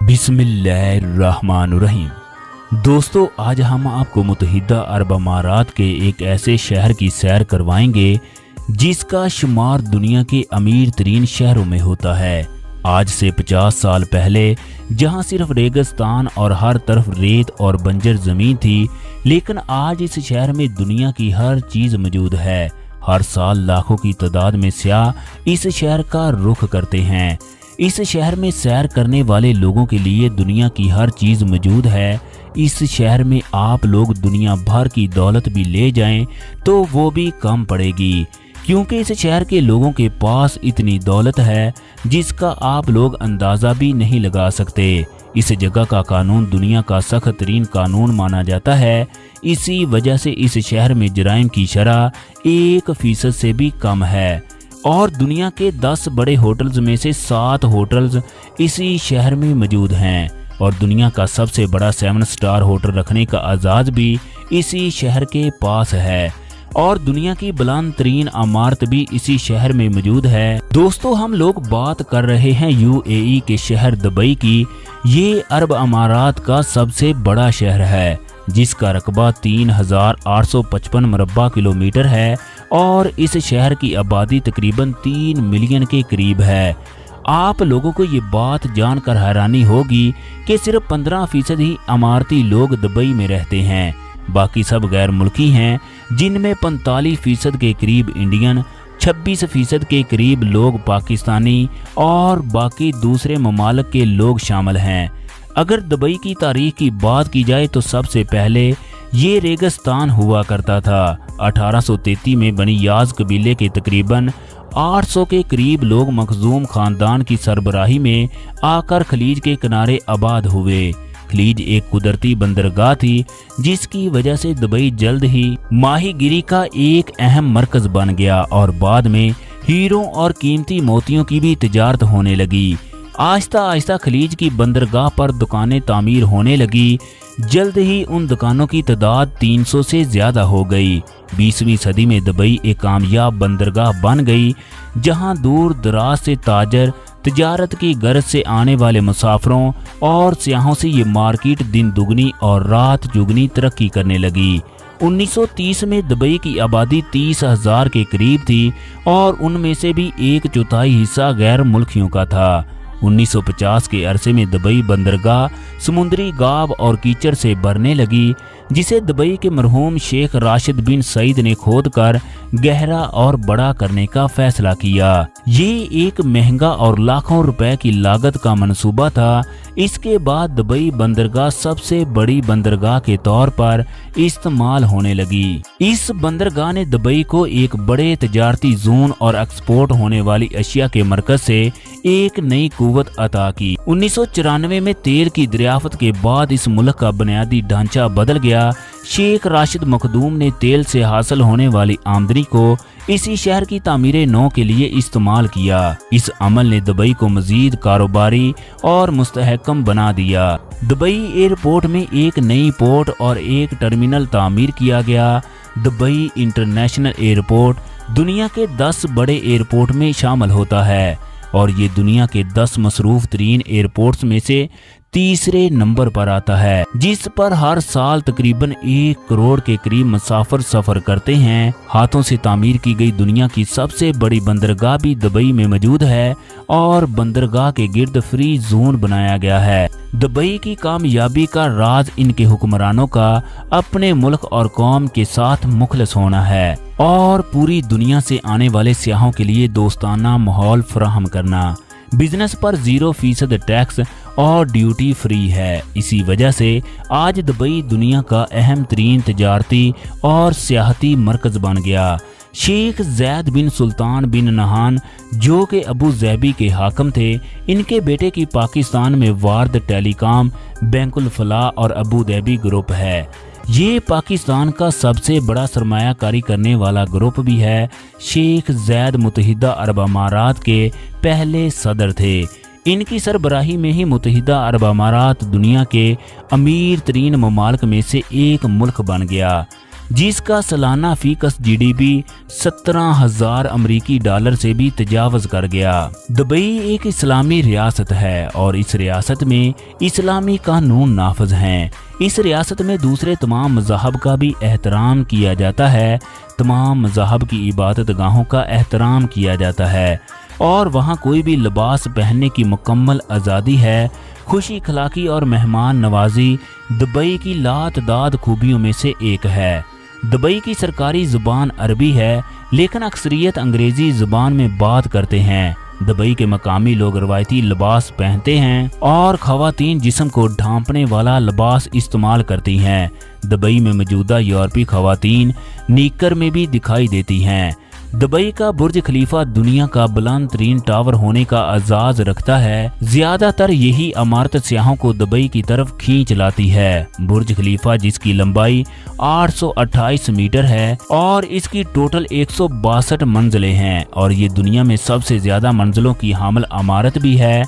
बिस्मिल्लाहिर्रहमानुर्रहीम। दोस्तों, आज हम आपको मुत्तहिदा अरब अमारात के एक ऐसे शहर की सैर करवाएंगे जिसका शुमार दुनिया के अमीर तरीन शहरों में होता है। आज से 50 साल पहले जहां सिर्फ रेगिस्तान और हर तरफ रेत और बंजर जमीन थी, लेकिन आज इस शहर में दुनिया की हर चीज मौजूद है। हर साल लाखों की तादाद में सियाह इस शहर का रुख करते हैं। इस शहर में सैर करने वाले लोगों के लिए दुनिया की हर चीज मौजूद है। इस शहर में आप लोग दुनिया भर की दौलत भी ले जाएं तो वो भी कम पड़ेगी, क्योंकि इस शहर के लोगों के पास इतनी दौलत है जिसका आप लोग अंदाज़ा भी नहीं लगा सकते। इस जगह का कानून दुनिया का सख्त तरीन कानून माना जाता है। इसी वजह से इस शहर में जराइम की शरह 1% से भी कम है और दुनिया के 10 बड़े होटल्स में से 7 होटल्स इसी शहर में मौजूद हैं और दुनिया का सबसे बड़ा 7 स्टार होटल रखने का आज़ाद भी इसी शहर के पास है और दुनिया की बुलंद तरीन इमारत भी इसी शहर में मौजूद है। दोस्तों, हम लोग बात कर रहे हैं UAE के शहर दुबई की। ये अरब अमारात का सबसे बड़ा शहर है जिसका रकबा 3855 मुरब्बा किलोमीटर है और इस शहर की आबादी तकरीबन 3 मिलियन के करीब है। आप लोगों को ये बात जानकर हैरानी होगी कि सिर्फ 15% ही अमारती लोग दुबई में रहते हैं, बाकी सब गैर मुल्की हैं, जिनमें 45% के करीब इंडियन, 26% के करीब लोग पाकिस्तानी और बाकी दूसरे ममालिक के लोग शामिल हैं। अगर दुबई की तारीख की बात की जाए तो सबसे पहले ये रेगिस्तान हुआ करता था। 1833 में बनी याज कबीले के तकरीबन 800 के करीब लोग मखजूम खानदान की सरबराही में आकर खलीज के किनारे आबाद हुए। खलीज एक कुदरती बंदरगाह थी जिसकी वजह से दुबई जल्द ही माहीगिरी का एक अहम मरकज बन गया और बाद में हीरों और कीमती मोतियों की भी तिजारत होने लगी। आहिस्ता आहिस्ता खलीज की बंदरगाह पर दुकानें तामीर होने लगी। जल्द ही उन दुकानों की तादाद 300 से ज्यादा हो गई। 20वीं सदी में दुबई एक कामयाब बंदरगाह बन गई जहां दूर दराज से ताजर, तिजारत की गर्ज से आने वाले मुसाफिरों और सियाहों से ये मार्केट दिन दुगनी और रात जुगनी तरक्की करने लगी। 1930 में दुबई की आबादी 30,000 के करीब थी और उनमें से भी 1/4 हिस्सा गैर मुल्कियों का था। 1950 के अरसे में दुबई बंदरगाह समुद्री गाब और कीचड़ से भरने लगी, जिसे दुबई के मरहूम शेख राशिद बिन सईद ने खोद कर गहरा और बड़ा करने का फैसला किया। ये एक महंगा और लाखों रुपए की लागत का मंसूबा था। इसके बाद दुबई बंदरगाह सबसे बड़ी बंदरगाह के तौर पर इस्तेमाल होने लगी। इस बंदरगाह ने दुबई को एक बड़े तजारती जोन और एक्सपोर्ट होने वाली अशिया के मरकज से एक नई कुव्वत अता की। 1994 में तेल की दरियाफ्त के बाद इस मुल्क का बुनियादी ढांचा बदल गया। शेख राशिद मखदूम ने तेल से हासिल होने वाली आमदनी को इसी शहर की तामीर नौ के लिए इस्तेमाल किया। इस अमल ने दुबई को मजीद कारोबारी और मुस्तहकम बना दिया। दुबई एयरपोर्ट में एक नई पोर्ट और एक टर्मिनल तामीर किया गया। दुबई इंटरनेशनल एयरपोर्ट दुनिया के 10 बड़े एयरपोर्ट में शामिल होता है और ये दुनिया के 10 मसरूफ तरीन एयरपोर्ट्स में से तीसरे नंबर पर आता है, जिस पर हर साल तकरीबन 1 करोड़ के करीब मुसाफिर सफर करते हैं। हाथों से तामीर की गई दुनिया की सबसे बड़ी बंदरगाह भी दुबई में मौजूद है और बंदरगाह के गिर्द फ्री जोन बनाया गया है। दुबई की कामयाबी का राज इनके हुक्मरानों का अपने मुल्क और कौम के साथ मुखलिस होना है और पूरी दुनिया से आने वाले सियाहों के लिए दोस्ताना माहौल फराहम करना। बिजनेस पर 0% टैक्स और ड्यूटी फ्री है। इसी वजह से आज दुबई दुनिया का अहम तरीन तजारती और सियाहती मरकज बन गया। शेख जैद बिन सुल्तान बिन नहान, जो के अबू ज़ैबी के हाकम थे, इनके बेटे की पाकिस्तान में वार्द टेलीकॉम, बैंकुल फलाह और अबू धाबी ग्रुप है। ये पाकिस्तान का सबसे बड़ा सरमायाकारी करने वाला ग्रुप भी है। शेख जैद मुत्तहिदा अरब अमारात के पहले सदर थे। इनकी सरबराही में ही मुत्तहिदा अरब अमारात दुनिया के अमीर तरीन ममालिक में से एक मुल्क बन गया। जिसका सालाना फीकस GDP 17,000 अमरीकी डॉलर से भी तजावज़ कर गया। दुबई एक इस्लामी रियासत है और इस रियासत में इस्लामी कानून नाफज हैं। इस रियासत में दूसरे तमाम मज़हब का भी एहतराम किया जाता है। तमाम मज़हब की इबादत गाहों का एहतराम किया जाता है और वहाँ कोई भी लिबास पहनने की मुकम्मल आज़ादी है। खुशी अखलाकी और मेहमान नवाजी दुबई की लातदाद खूबियों में से एक है। दुबई की सरकारी ज़ुबान अरबी है, लेकिन अक्सरियत अंग्रेज़ी ज़ुबान में बात करते हैं। दुबई के मकामी लोग रवायती लिबास पहनते हैं और ख़वातीन जिस्म को ढांपने वाला लिबास इस्तेमाल करती हैं। दुबई में मौजूदा यूरोपीय ख़वातीन नीकर में भी दिखाई देती हैं। दुबई का बुर्ज खलीफा दुनिया का बुलंद तरीन टावर होने का एजाज रखता है। ज्यादातर यही इमारत सियाहों को दुबई की तरफ खींच लाती है। बुर्ज खलीफा जिसकी लंबाई 828 मीटर है और इसकी टोटल 162 मंजिलें हैं और ये दुनिया में सबसे ज्यादा मंजिलों की हामिल इमारत भी है।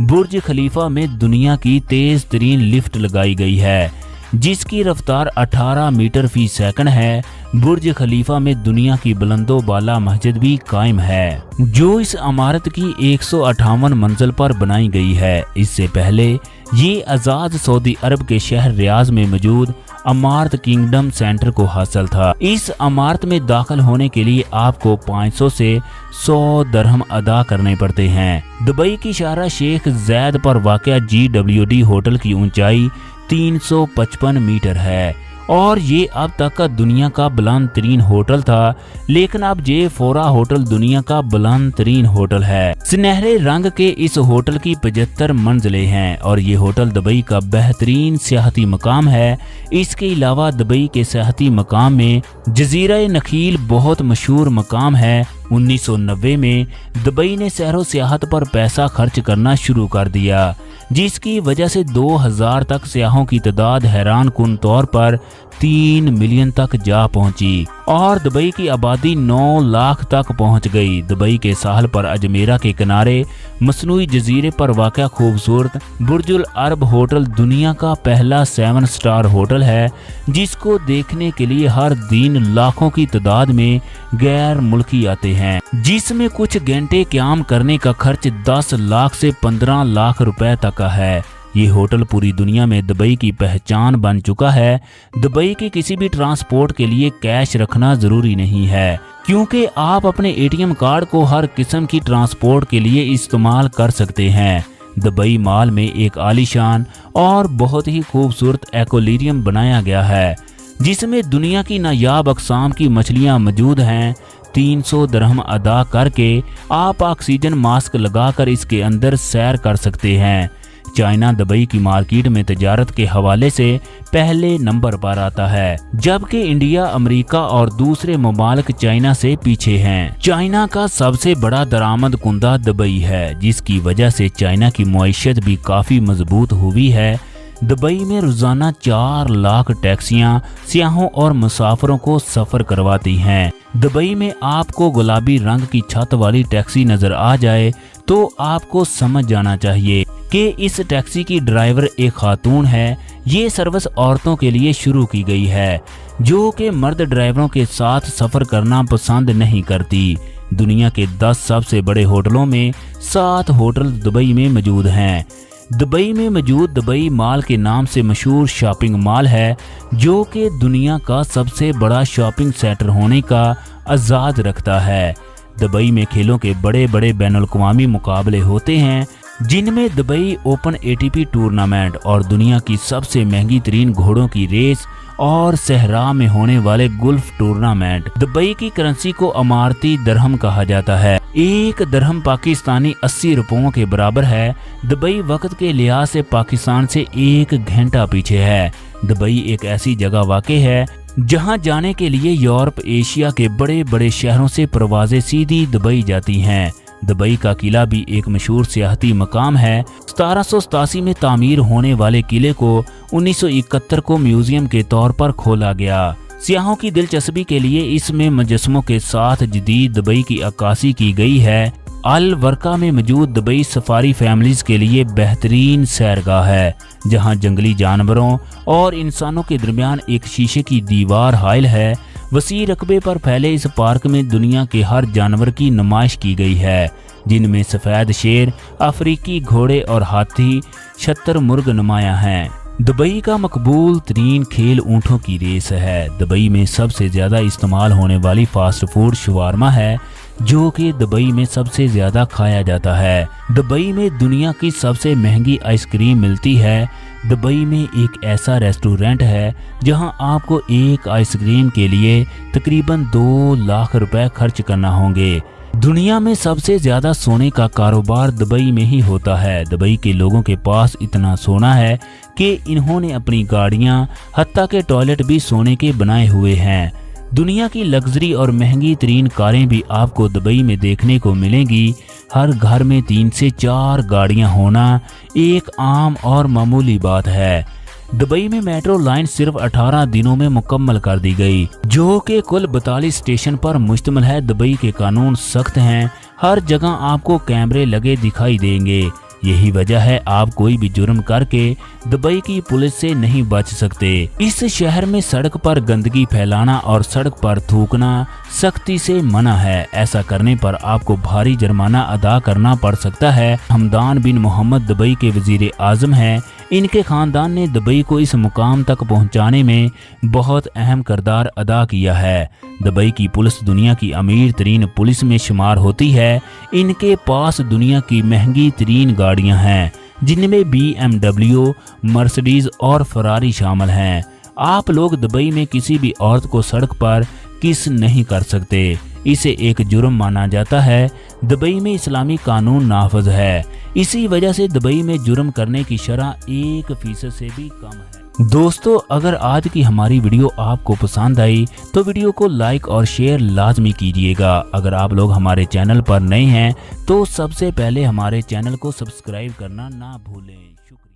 बुर्ज खलीफा में दुनिया की तेज तरीन लिफ्ट लगाई गई है जिसकी रफ्तार 18 मीटर फी सेकंड है। बुर्ज खलीफा में दुनिया की बुलंदो बाला मस्जिद भी कायम है जो इस इमारत की 158 मंजिल पर बनाई गई है। इससे पहले ये आज़ाद सऊदी अरब के शहर रियाज में मौजूद इमारत किंगडम सेंटर को हासिल था। इस इमारत में दाखिल होने के लिए आपको 500 से 100 दरहम अदा करने पड़ते हैं। दुबई की शाहरा शेख जैद पर वाक़या GWD होटल की ऊंचाई 355 मीटर है और ये अब तक का दुनिया का बुलंद तरीन होटल था, लेकिन अब J4 होटल दुनिया का बुलंद तरीन होटल है। सुनहरे रंग के इस होटल की 75 मंजिलें हैं और ये होटल दुबई का बेहतरीन सियाहती मकाम है। इसके अलावा दुबई के सियाहती मकाम में जजीरा नखील बहुत मशहूर मकाम है। 1990 में दुबई ने सैरो सियाहत पर पैसा खर्च करना शुरू कर दिया, जिसकी वजह से 2000 तक सियाहों की तादाद हैरान कुन तौर पर 3 मिलियन तक जा पहुंची और दुबई की आबादी 9 लाख तक पहुंच गई। दुबई के साहल पर अजमेरा के किनारे मसनूई जजीरे पर वाक़या खूबसूरत बुर्जुल अरब होटल दुनिया का पहला 7 स्टार होटल है, जिसको देखने के लिए हर दिन लाखों की तादाद में गैर मुल्की आते हैं, जिसमें कुछ घंटे क़याम करने का खर्च 10 लाख से 15 लाख रुपए तक का है। ये होटल पूरी दुनिया में दुबई की पहचान बन चुका है। दुबई के किसी भी ट्रांसपोर्ट के लिए कैश रखना जरूरी नहीं है, क्योंकि आप अपने ATM कार्ड को हर किस्म की ट्रांसपोर्ट के लिए इस्तेमाल कर सकते हैं। दुबई मॉल में एक आलीशान और बहुत ही खूबसूरत एक्वेरियम बनाया गया है, जिसमें दुनिया की नायाब अक़साम की मछलियाँ मौजूद हैं। 300 दरहम अदा करके आप ऑक्सीजन मास्क लगाकर इसके अंदर सैर कर सकते हैं। चाइना दुबई की मार्केट में तजारत के हवाले से पहले नंबर पर आता है, जबकि इंडिया, अमेरिका और दूसरे ममालिक चाइना से पीछे हैं। चाइना का सबसे बड़ा दरामद कुंदा दुबई है, जिसकी वजह से चाइना की मुईशत भी काफी मजबूत हुई है। दुबई में रोजाना 4 लाख टैक्सियां सियाहों और मुसाफिरों को सफर करवाती हैं। दुबई में आपको गुलाबी रंग की छत वाली टैक्सी नजर आ जाए तो आपको समझ जाना चाहिए कि इस टैक्सी की ड्राइवर एक खातून है। ये सर्विस औरतों के लिए शुरू की गई है जो कि मर्द ड्राइवरों के साथ सफर करना पसंद नहीं करती। दुनिया के 10 सबसे बड़े होटलों में 7 होटल दुबई में मौजूद हैं। दुबई में मौजूद दुबई मॉल के नाम से मशहूर शॉपिंग मॉल है, जो कि दुनिया का सबसे बड़ा शॉपिंग सेंटर होने का एजाज रखता है। दुबई में खेलों के बड़े बड़े बैनुल-अक़वामी मुकाबले होते हैं, जिनमें दुबई ओपन ATP टूर्नामेंट और दुनिया की सबसे महंगी तरीन घोड़ों की रेस और सहरा में होने वाले गुल्फ टूर्नामेंट। दुबई की करेंसी को अमारती दरहम कहा जाता है। 1 दरहम पाकिस्तानी 80 रुपयों के बराबर है। दुबई वक्त के लिहाज से पाकिस्तान से 1 घंटा पीछे है। दुबई एक ऐसी जगह वाक़ई है जहां जाने के लिए यूरोप, एशिया के बड़े बड़े शहरों से परवाजें सीधी दुबई जाती हैं। दुबई का किला भी एक मशहूर सियाहती मकाम है। 1787 में तामीर होने वाले किले को 1971 को म्यूजियम के तौर पर खोला गया। सियाहों की दिलचस्पी के लिए इसमें मुजस्समों के साथ जदीद दुबई की अक्कासी की गई है। अल वर्का में मौजूद दुबई सफारी फैमिलीज के लिए बेहतरीन सैरगाह है, जहां जंगली जानवरों और इंसानों के दरमियान एक शीशे की दीवार हाइल है। वसी रकबे पर फैले इस पार्क में दुनिया के हर जानवर की नुमाइश की गई है, जिनमें सफ़ेद शेर, अफ्रीकी घोड़े और हाथी, शतरमुर्ग नुमाया हैं। दुबई का मकबूल तरीन खेल ऊँटों की रेस है। दुबई में सबसे ज़्यादा इस्तेमाल होने वाली फास्ट फूड शवारमा है, जो कि दुबई में सबसे ज़्यादा खाया जाता है। दुबई में दुनिया की सबसे महंगी आइसक्रीम मिलती है। दुबई में एक ऐसा रेस्टोरेंट है जहां आपको एक आइसक्रीम के लिए तकरीबन 2 लाख रुपए खर्च करना होंगे। दुनिया में सबसे ज़्यादा सोने का कारोबार दुबई में ही होता है। दुबई के लोगों के पास इतना सोना है कि इन्होंने अपनी गाड़ियां, हत्ता के टॉयलेट भी सोने के बनाए हुए हैं। दुनिया की लग्जरी और महंगी तरीन कारें भी आपको दुबई में देखने को मिलेंगी। हर घर में 3 से 4 गाड़ियां होना एक आम और मामूली बात है। दुबई में मेट्रो लाइन सिर्फ 18 दिनों में मुकम्मल कर दी गई, जो कि कुल 42 स्टेशन पर मुश्तमिल है। दुबई के कानून सख्त हैं, हर जगह आपको कैमरे लगे दिखाई देंगे। यही वजह है आप कोई भी जुर्म करके दुबई की पुलिस से नहीं बच सकते। इस शहर में सड़क पर गंदगी फैलाना और सड़क पर थूकना सख्ती से मना है। ऐसा करने पर आपको भारी जुर्माना अदा करना पड़ सकता है। हमदान बिन मोहम्मद दुबई के वजीर आजम हैं। इनके खानदान ने दुबई को इस मुकाम तक पहुंचाने में बहुत अहम किरदार अदा किया है। दुबई की पुलिस दुनिया की अमीर तरीन पुलिस में शुमार होती है। इनके पास दुनिया की महंगी तरीन गाड़ियां हैं, जिनमें BMW, मर्सिडीज और फरारी शामिल हैं। आप लोग दुबई में किसी भी औरत को सड़क पर किस नहीं कर सकते, इसे एक जुर्म माना जाता है। दुबई में इस्लामी कानून नाफज है, इसी वजह से दुबई में जुर्म करने की शरह 1% से भी कम है। दोस्तों, अगर आज की हमारी वीडियो आपको पसंद आई तो वीडियो को लाइक और शेयर लाजमी कीजिएगा। अगर आप लोग हमारे चैनल पर नए हैं तो सबसे पहले हमारे चैनल को सब्सक्राइब करना ना भूलें। शुक्रिया।